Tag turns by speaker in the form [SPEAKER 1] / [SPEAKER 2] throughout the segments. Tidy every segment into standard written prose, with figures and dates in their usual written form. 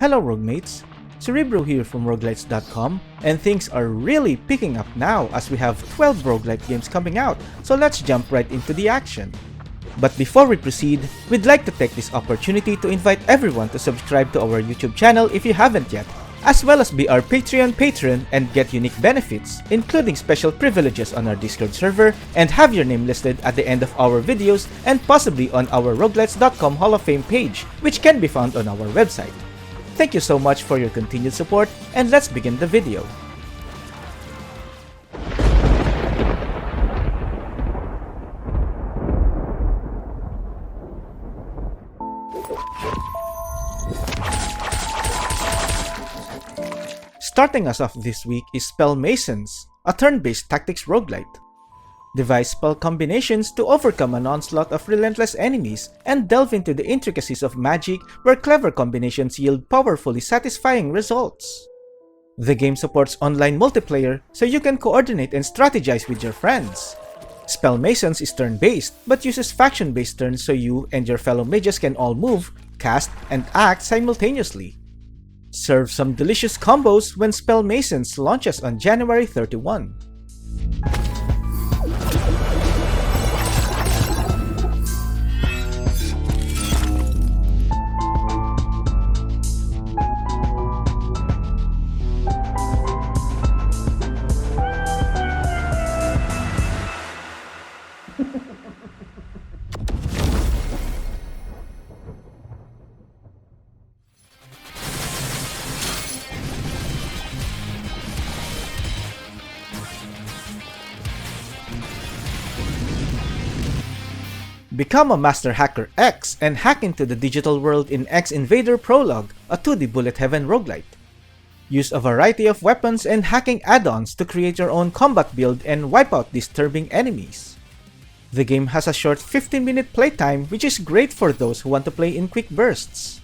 [SPEAKER 1] Hello Roguemates, Cerebro here from roguelitesdotcom, and things are really picking up now as we have 12 roguelite games coming out, so let's jump right into the action. But before we proceed, we'd like to take this opportunity to invite everyone to subscribe to our YouTube channel if you haven't yet, as well as be our Patreon patron and get unique benefits, including special privileges on our Discord server, and have your name listed at the end of our videos and possibly on our roguelitesdotcom Hall of Fame page, which can be found on our website. Thank you so much for your continued support, and let's begin the video. Starting us off this week is Spellmasons, a turn-based tactics roguelite. Devise spell combinations to overcome an onslaught of relentless enemies and delve into the intricacies of magic where clever combinations yield powerfully satisfying results. The game supports online multiplayer so you can coordinate and strategize with your friends. Spellmasons is turn-based but uses faction-based turns so you and your fellow mages can all move, cast, and act simultaneously. Serve some delicious combos when Spellmasons launches on January 31. Become a Master Hacker X and hack into the digital world in Invader Prologue, a 2D bullet heaven roguelite. Use a variety of weapons and hacking add-ons to create your own combat build and wipe out disturbing enemies. The game has a short 15-minute playtime, which is great for those who want to play in quick bursts.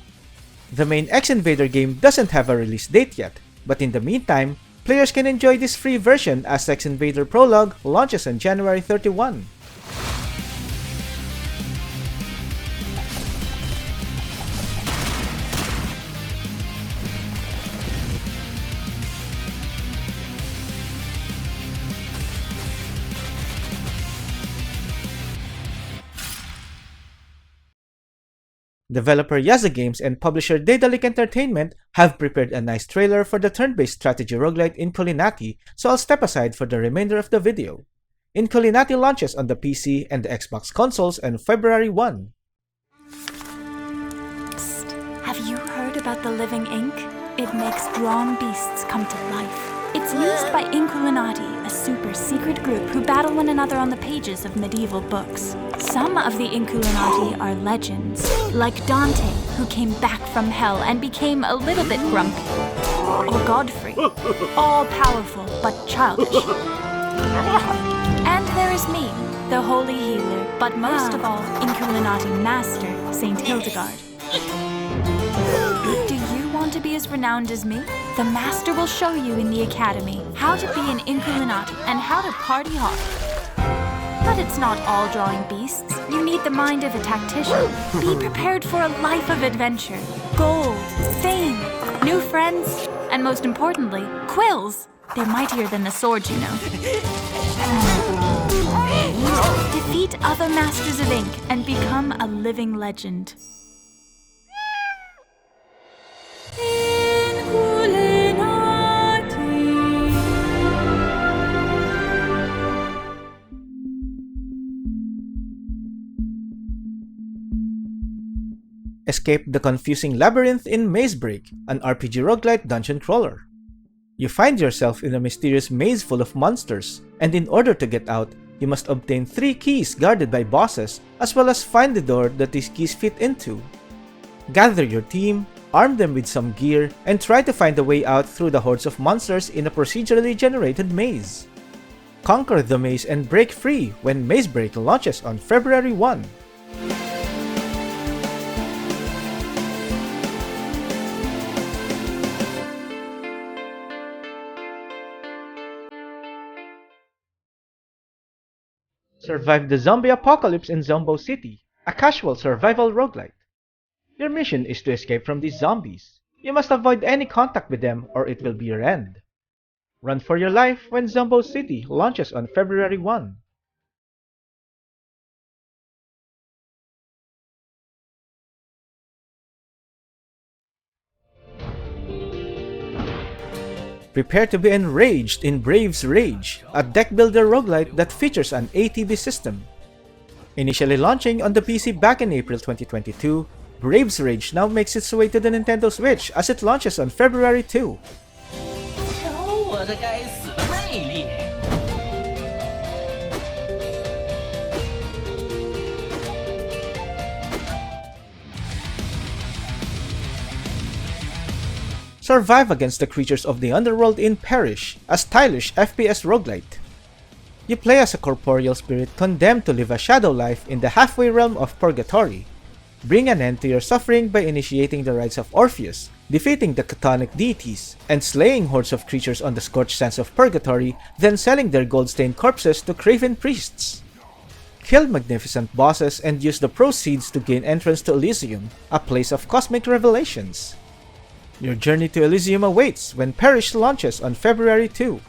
[SPEAKER 1] The main Invader game doesn't have a release date yet, but in the meantime, players can enjoy this free version as Invader Prologue launches on January 31. Developer Yaza Games and publisher Daedalic Entertainment have prepared a nice trailer for the turn-based strategy roguelite Inkulinati, so I'll step aside for the remainder of the video. Inkulinati launches on the PC and the Xbox consoles on February 1.
[SPEAKER 2] Psst. Have you heard about the living ink? It makes drawn beasts come to life. It's used by Inkulinati, a super secret group who battle one another on the pages of medieval books. Some of the Inkulinati are legends, like Dante, who came back from hell and became a little bit grumpy. Or Godfrey, all-powerful but childish. And there is me, the holy healer, but most of all, Inkulinati master, Saint Hildegard. Do you want to be as renowned as me? The master will show you in the academy how to be an Inkulinati and how to party hard. But it's not all drawing beasts. You need the mind of a tactician. Be prepared for a life of adventure. Gold, fame, new friends, and most importantly, quills. They're mightier than the swords, you know. Defeat other masters of ink and become a living legend.
[SPEAKER 1] Escape the confusing labyrinth in Mazebreak, an RPG roguelite dungeon crawler. You find yourself in a mysterious maze full of monsters, and in order to get out, you must obtain 3 keys guarded by bosses, as well as find the door that these keys fit into. Gather your team, arm them with some gear, and try to find a way out through the hordes of monsters in a procedurally generated maze. Conquer the maze and break free when Mazebreak launches on February 1. Survive the zombie apocalypse in Zombocity, a casual survival roguelite. Your mission is to escape from these zombies. You must avoid any contact with them or it will be your end. Run for your life when Zombocity launches on February 1. Prepare to be enraged in Brave's Rage, a deck builder roguelite that features an ATB system. Initially launching on the PC back in April 2022, Brave's Rage now makes its way to the Nintendo Switch as it launches on February 2. Survive against the creatures of the underworld in Perish, a stylish FPS roguelite. You play as a corporeal spirit condemned to live a shadow life in the halfway realm of Purgatory. Bring an end to your suffering by initiating the rites of Orpheus, defeating the chthonic deities, and slaying hordes of creatures on the scorched sands of Purgatory, then selling their gold-stained corpses to craven priests. Kill magnificent bosses and use the proceeds to gain entrance to Elysium, a place of cosmic revelations. Your journey to Elysium awaits when Perish launches on February 2.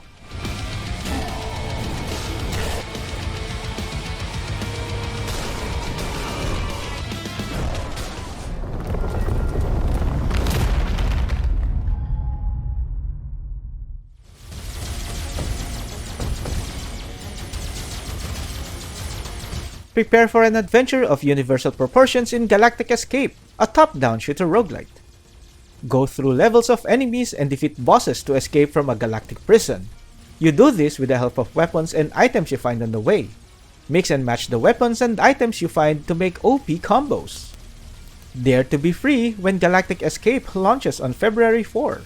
[SPEAKER 1] Prepare for an adventure of universal proportions in Galactic Escape, a top-down shooter roguelite. Go through levels of enemies and defeat bosses to escape from a galactic prison. You do this with the help of weapons and items you find on the way. Mix and match the weapons and items you find to make OP combos. Dare to be free when Galactic Escape launches on February 4.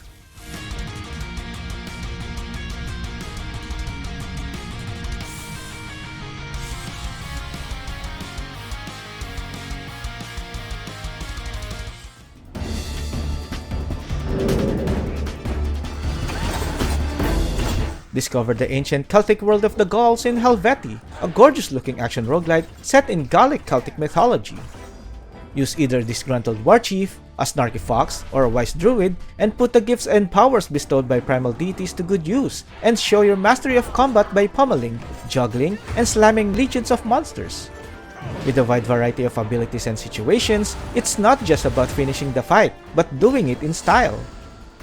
[SPEAKER 1] Discover the ancient Celtic world of the Gauls in Helvetii, a gorgeous-looking action roguelite set in Gallic Celtic mythology. Use either a disgruntled war chief, a snarky fox, or a wise druid, and put the gifts and powers bestowed by primal deities to good use, and show your mastery of combat by pummeling, juggling, and slamming legions of monsters. With a wide variety of abilities and situations, it's not just about finishing the fight, but doing it in style.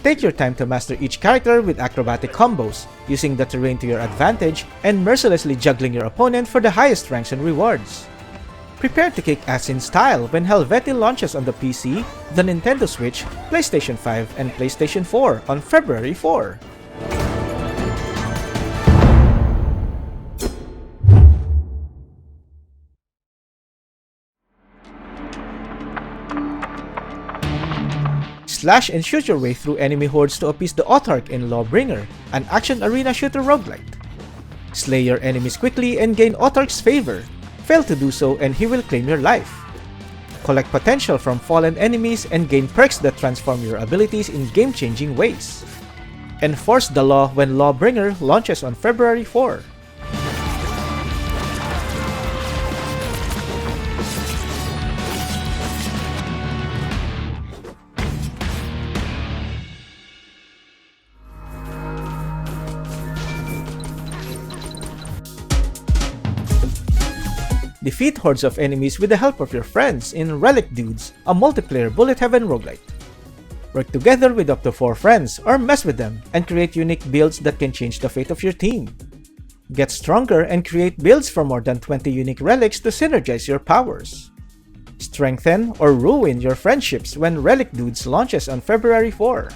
[SPEAKER 1] Take your time to master each character with acrobatic combos, using the terrain to your advantage, and mercilessly juggling your opponent for the highest ranks and rewards. Prepare to kick ass in style when Helvetii launches on the PC, the Nintendo Switch, PlayStation 5, and PlayStation 4 on February 4. Slash and shoot your way through enemy hordes to appease the Autarch in Lawbringer, an action arena shooter roguelite. Slay your enemies quickly and gain Autarch's favor. Fail to do so and he will claim your life. Collect potential from fallen enemies and gain perks that transform your abilities in game-changing ways. Enforce the law when Lawbringer launches on February 4. Defeat hordes of enemies with the help of your friends in Relic Dudes, a multiplayer bullet heaven roguelite. Work together with up to 4 friends or mess with them and create unique builds that can change the fate of your team. Get stronger and create builds for more than 20 unique relics to synergize your powers. Strengthen or ruin your friendships when Relic Dudes launches on February 4.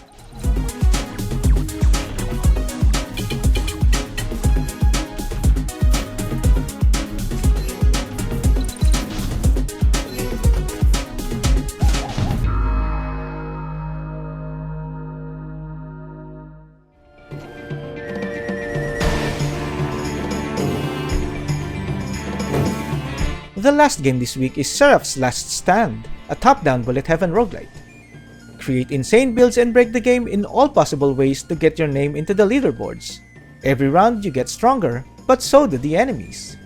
[SPEAKER 1] The last game this week is Seraph's Last Stand, a top-down bullet heaven roguelite. Create insane builds and break the game in all possible ways to get your name into the leaderboards. Every round you get stronger, but so do the enemies.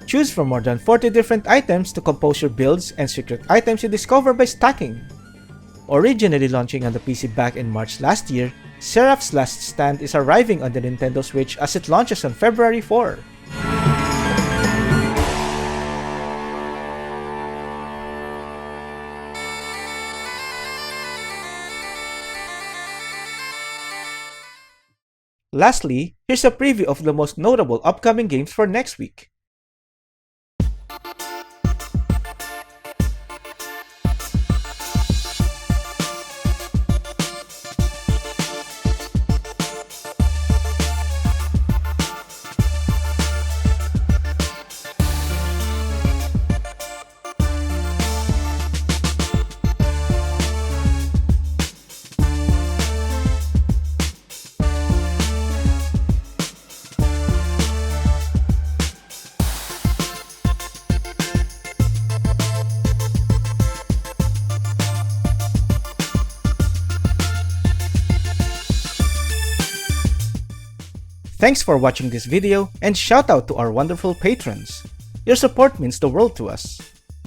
[SPEAKER 1] Choose from more than 40 different items to compose your builds and secret items you discover by stacking. Originally launching on the PC back in March last year, Seraph's Last Stand is arriving on the Nintendo Switch as it launches on February 4. Lastly, here's a preview of the most notable upcoming games for next week. Thanks for watching this video, and shout out to our wonderful patrons. Your support means the world to us.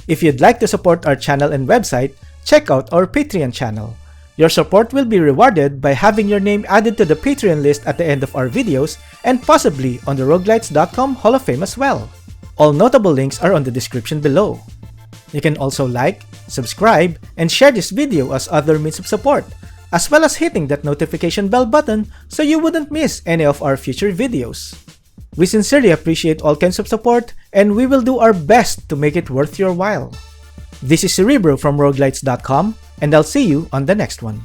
[SPEAKER 1] If you'd like to support our channel and website, check out our Patreon channel. Your support will be rewarded by having your name added to the Patreon list at the end of our videos and possibly on the roguelitesdotcom Hall of Fame as well. All notable links are on the description below. You can also like, subscribe, and share this video as other means of support, as well as hitting that notification bell button so you wouldn't miss any of our future videos. We sincerely appreciate all kinds of support, and we will do our best to make it worth your while. This is Cerebro from roguelitesdotcom, and I'll see you on the next one.